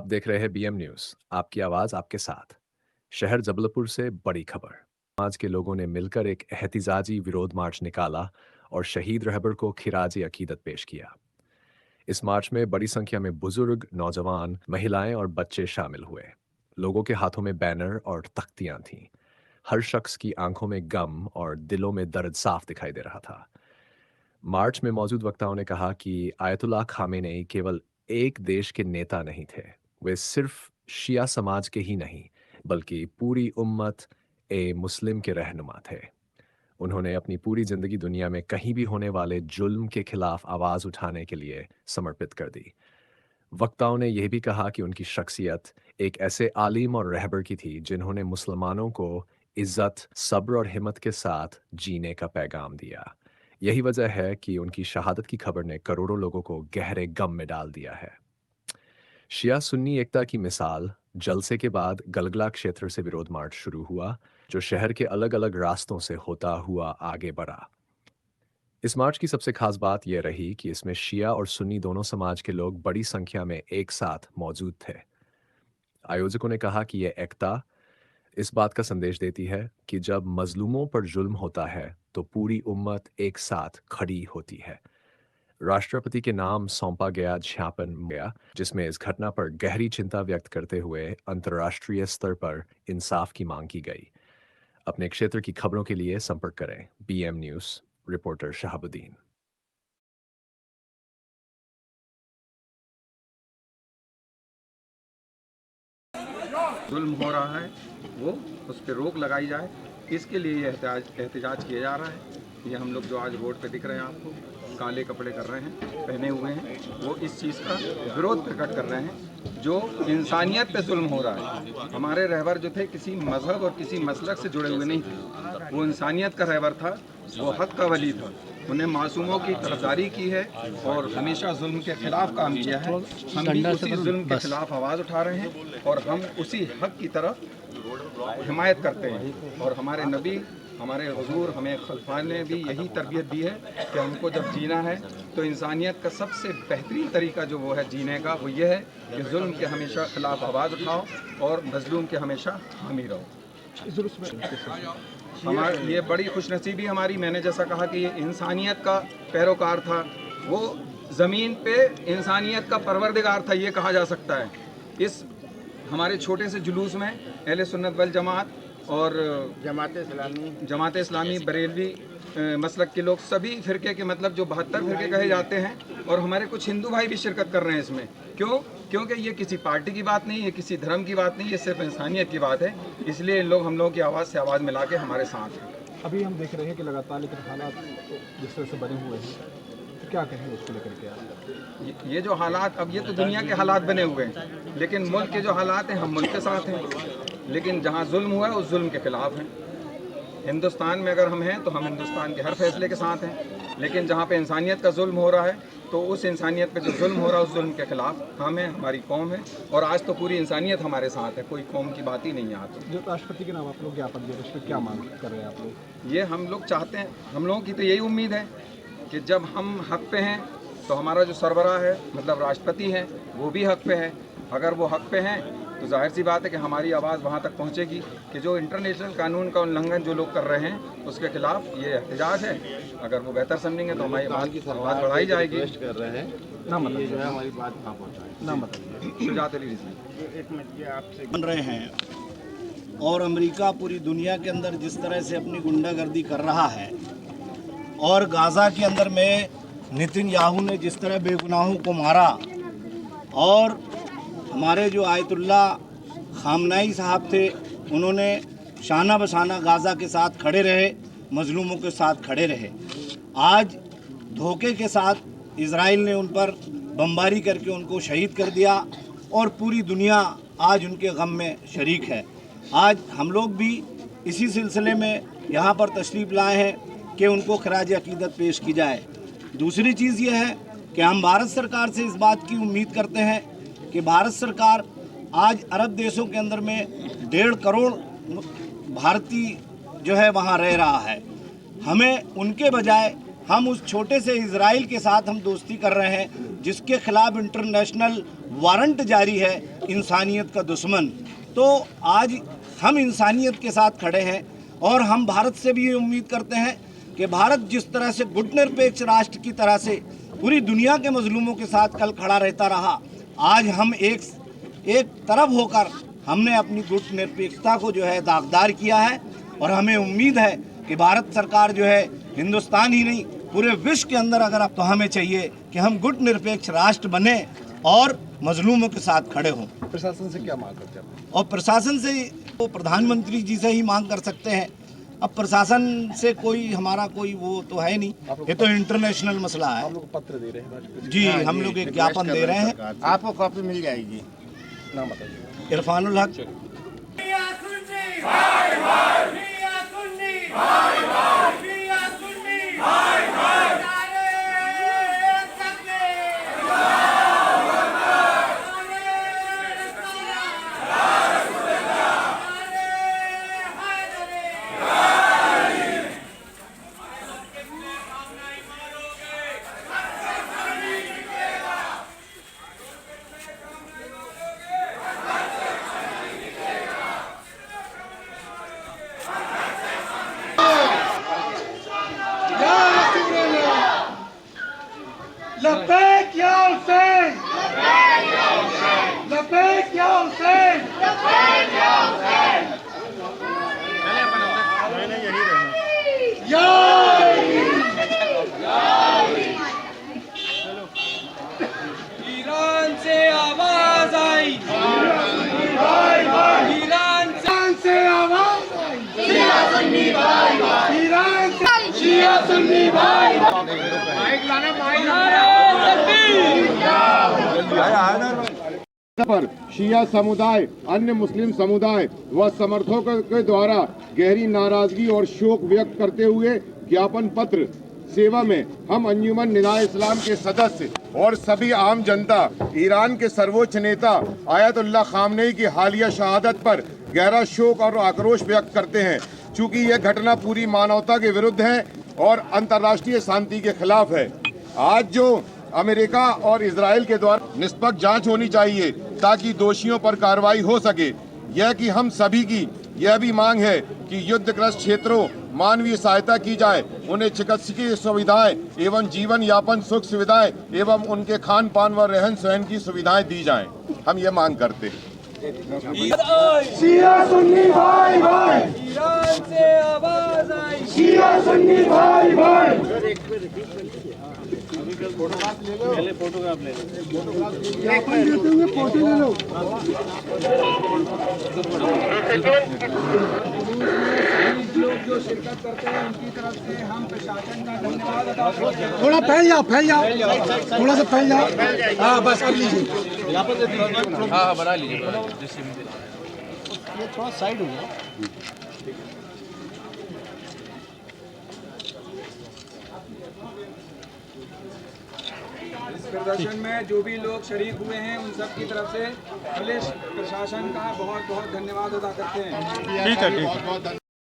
आप देख रहे हैं बीएम न्यूज, आपकी आवाज आपके साथ। शहर जबलपुर से बड़ी खबर। समाज के लोगों ने मिलकर एक एहतिजाजी विरोध मार्च निकाला और शहीद रहबर को खिराज अकीदत पेश किया। इस मार्च में बड़ी संख्या में बुजुर्ग, नौजवान, महिलाएं और बच्चे शामिल हुए। लोगों के हाथों में बैनर और तख्तियां थीं। हर शख्स की आंखों में गम और दिलों में दर्द साफ दिखाई दे रहा था। मार्च में मौजूद वक्ताओं ने कहा कि आयतुल्लाह खामेनेई केवल एक देश के नेता नहीं थे। वे सिर्फ शिया समाज के ही नहीं, बल्कि पूरी उम्मत ए मुस्लिम के रहनुमा थे। उन्होंने अपनी पूरी जिंदगी दुनिया में कहीं भी होने वाले जुल्म के खिलाफ आवाज उठाने के लिए समर्पित कर दी। वक्ताओं ने यह भी कहा कि उनकी शख्सियत एक ऐसे आलिम और रहबर की थी जिन्होंने मुसलमानों को इज्जत, सब्र और हिम्मत के साथ जीने का पैगाम दिया। यही वजह है कि उनकी शहादत की खबर ने करोड़ों लोगों को गहरे गम में डाल दिया है। शिया सुन्नी एकता की मिसाल। जलसे के बाद गलगला क्षेत्र से विरोध मार्च शुरू हुआ, जो शहर के अलग अलग रास्तों से होता हुआ आगे बढ़ा। इस मार्च की सबसे खास बात यह रही कि इसमें शिया और सुन्नी दोनों समाज के लोग बड़ी संख्या में एक साथ मौजूद थे। आयोजकों ने कहा कि यह एकता इस बात का संदेश देती है कि जब मजलूमों पर जुल्म होता है तो पूरी उम्मत एक साथ खड़ी होती है। राष्ट्रपति के नाम सौंपा गया ज्ञापन गया, जिसमें इस घटना पर गहरी चिंता व्यक्त करते हुए अंतर्राष्ट्रीय स्तर पर इंसाफ की मांग की गई। अपने क्षेत्र की खबरों के लिए संपर्क करें बीएम न्यूज रिपोर्टर शहाबुद्दीन। जुल्म हो रहा है वो उस पर रोक लगाई जाए, इसके लिए ये एहतजाज किया जा रहा है। ये हम लोग जो आज रोड पे दिख रहे हैं आपको, काले कपड़े कर रहे हैं, पहने हुए हैं, वो इस चीज़ का विरोध प्रकट कर रहे हैं जो इंसानियत पे जुल्म हो रहा है। हमारे रहबर जो थे किसी मजहब और किसी मसलक से जुड़े हुए नहीं थे, वो इंसानियत का रहबर था, वो हक का वली था। उन्हें मासूमों की तरफदारी की है और हमेशा जुल्म के खिलाफ काम किया है। हम भी उसी जुल्म के खिलाफ आवाज़ उठा रहे हैं और हम उसी हक की तरफ हिमायत करते हैं। और हमारे नबी, हमारे हुजूर, हमें खलफा ने भी यही तरबियत दी है कि हमको जब जीना है तो इंसानियत का सबसे बेहतरीन तरीका जो वो है जीने का, वो ये है कि जुल्म के हमेशा खिलाफ आवाज़ उठाओ और मजलूम के हमेशा हामी रहो। हमारी ये बड़ी खुशनसीबी हमारी, मैंने जैसा कहा कि ये इंसानियत का पैरोकार था, वो ज़मीन पे इंसानियत का परवरदिगार था, ये कहा जा सकता है। इस हमारे छोटे से जुलूस में अहले सुन्नत वल जमात और जमात इस्लामी बरेलवी मसलक के लोग, सभी फ़िरके के, मतलब जो 72 फ़िरके कहे जाते हैं, और हमारे कुछ हिंदू भाई भी शिरकत कर रहे हैं इसमें। क्यों? क्योंकि ये किसी पार्टी की बात नहीं है, किसी धर्म की बात नहीं, ये सिर्फ इंसानियत की बात है। इसलिए इन लोग हम लोगों की आवाज़ से आवाज़ मिला के हमारे साथ हैं। अभी हम देख रहे हैं कि लगातार लेकिन हालात जिस तरह से बने हुए हैं, तो क्या कहें उसको लेकर के आप? ये जो हालात, अब ये तो दुनिया के हालात बने हुए हैं, लेकिन मुल्क के जो हालात हैं, हम मुल्क के साथ हैं। लेकिन जहाँ जुल्म हुआ है उस जुल्म के खिलाफ हैं। हिंदुस्तान में अगर हम हैं तो हम हिंदुस्तान के हर फैसले के साथ हैं, लेकिन जहाँ पे इंसानियत का जुल्म हो रहा है तो उस इंसानियत पे जो जुल्म हो रहा है उस जुल्म के खिलाफ हम हैं, हमारी कौम है। और आज तो पूरी इंसानियत हमारे साथ है, कोई कौम की बात ही नहीं है। यहाँ तो जो राष्ट्रपति के नाम आप लोग ज्ञापन दिए, उस पर क्या मांग कर रहे हैं आप लोग? ये हम लोग चाहते हैं, हम लोगों की तो यही उम्मीद है कि जब हम हक पे हैं तो हमारा जो सरबराह है, मतलब राष्ट्रपति हैं, वो भी हक पे है। अगर वो हक पे हैं तो जाहिर सी बात है कि हमारी आवाज़ वहाँ तक पहुँचेगी कि जो इंटरनेशनल कानून का उल्लंघन जो लोग कर रहे हैं उसके खिलाफ ये एहतजाज है। अगर वो बेहतर समझेंगे तो हमारी आवाज़ बढ़ाई जाएगी। कर रहे हैं ना, मतलब जो है हमारी बात कहाँ पहुँचाए ना, मतलब शुजात अली रिजवी। एक मिनट ये आपसे बन रहे हैं और अमेरिका पूरी दुनिया के अंदर जिस तरह से अपनी गुंडागर्दी कर रहा है, और गाज़ा के अंदर में नेतन्याहू ने जिस तरह बेगुनाहों को मारा, और हमारे जो आयतुल्लाह खामनेई साहब थे उन्होंने शाना बशाना गाज़ा के साथ खड़े रहे, मजलूमों के साथ खड़े रहे। आज धोखे के साथ इजराइल ने उन पर बमबारी करके उनको शहीद कर दिया और पूरी दुनिया आज उनके गम में शरीक है। आज हम लोग भी इसी सिलसिले में यहाँ पर तशरीफ़ लाए हैं कि उनको खराज अकीदत पेश की जाए। दूसरी चीज़ ये है कि हम भारत सरकार से इस बात की उम्मीद करते हैं कि भारत सरकार आज अरब देशों के अंदर में 1.5 करोड़ भारतीय जो है वहाँ रह रहा है। हमें उनके बजाय हम उस छोटे से इजराइल के साथ हम दोस्ती कर रहे हैं जिसके खिलाफ इंटरनेशनल वारंट जारी है, इंसानियत का दुश्मन। तो आज हम इंसानियत के साथ खड़े हैं और हम भारत से भी ये उम्मीद करते हैं कि भारत जिस तरह से गुटनिरपेक्ष राष्ट्र की तरह से पूरी दुनिया के मजलूमों के साथ कल खड़ा रहता रहा, आज हम एक तरफ होकर हमने अपनी गुटनिरपेक्षता को जो है दागदार किया है। और हमें उम्मीद है कि भारत सरकार जो है हिंदुस्तान ही नहीं पूरे विश्व के अंदर अगर अब तो हमें चाहिए कि हम गुटनिरपेक्ष राष्ट्र बने और मजलूमों के साथ खड़े हों। प्रशासन से क्या मांग करते हैं? और प्रशासन से वो प्रधानमंत्री जी से ही मांग कर सकते हैं। अब प्रशासन से कोई हमारा कोई वो तो है नहीं, ये तो इंटरनेशनल मसला है। आप लोग को पत्र दे रहे हैं? जी, हम लोग एक ज्ञापन दे रहे हैं। आपको कॉपी मिल जाएगी। नाम बताइए। इरफानुल हक। लबैक या हुसैन, लबैक या हुसैन, लबैक या हुसैन। ईरान से आवाज आई, ईरान से आवाज आई, शिया सुन्नी भाई भाई, ईरान से शिया सुन्नी भाई पर शिया समुदाय, अन्य मुस्लिम समुदाय व समर्थकों के द्वारा गहरी नाराजगी और शोक व्यक्त करते हुए ज्ञापन पत्र सेवा में हम अंजुमन निदाए इस्लाम के सदस्य और सभी आम जनता ईरान के सर्वोच्च नेता आयतुल्लाह खामनेई की हालिया शहादत पर गहरा शोक और आक्रोश व्यक्त करते हैं। चूँकि यह घटना पूरी मानवता के विरुद्ध है और अंतर्राष्ट्रीय शांति के खिलाफ है। आज जो अमेरिका और इजराइल के द्वारा निष्पक्ष जांच होनी चाहिए ताकि दोषियों पर कार्रवाई हो सके। यह कि हम सभी की यह भी मांग है कि युद्धग्रस्त क्षेत्रों मानवीय सहायता की जाए, उन्हें चिकित्सकीय सुविधाएं एवं जीवन यापन सुख सुविधाएं एवं उनके खान पान व रहन सहन की सुविधाएं दी जाएं। हम ये मांग करते हैं। शिया सुन्नी भाई भाई, ईरान से आवाज आई, शिया सुन्नी भाई भाई। फोटोग्राफ ले लो। लोग जो शिरकत करते हैं उनकी तरफ से हम प्रशासन का धन्यवाद अदा करते हैं। थोड़ा फैल जाओ, थोड़ा सा फैल जाओ। हाँ बस कर लीजिए। हाँ बना लीजिए। ये थोड़ा साइड हो गया। इस प्रदर्शन में जो भी लोग शरीक हुए हैं उन सब की तरफ से पुलिस प्रशासन का बहुत बहुत धन्यवाद अदा करते हैं। ठीक है।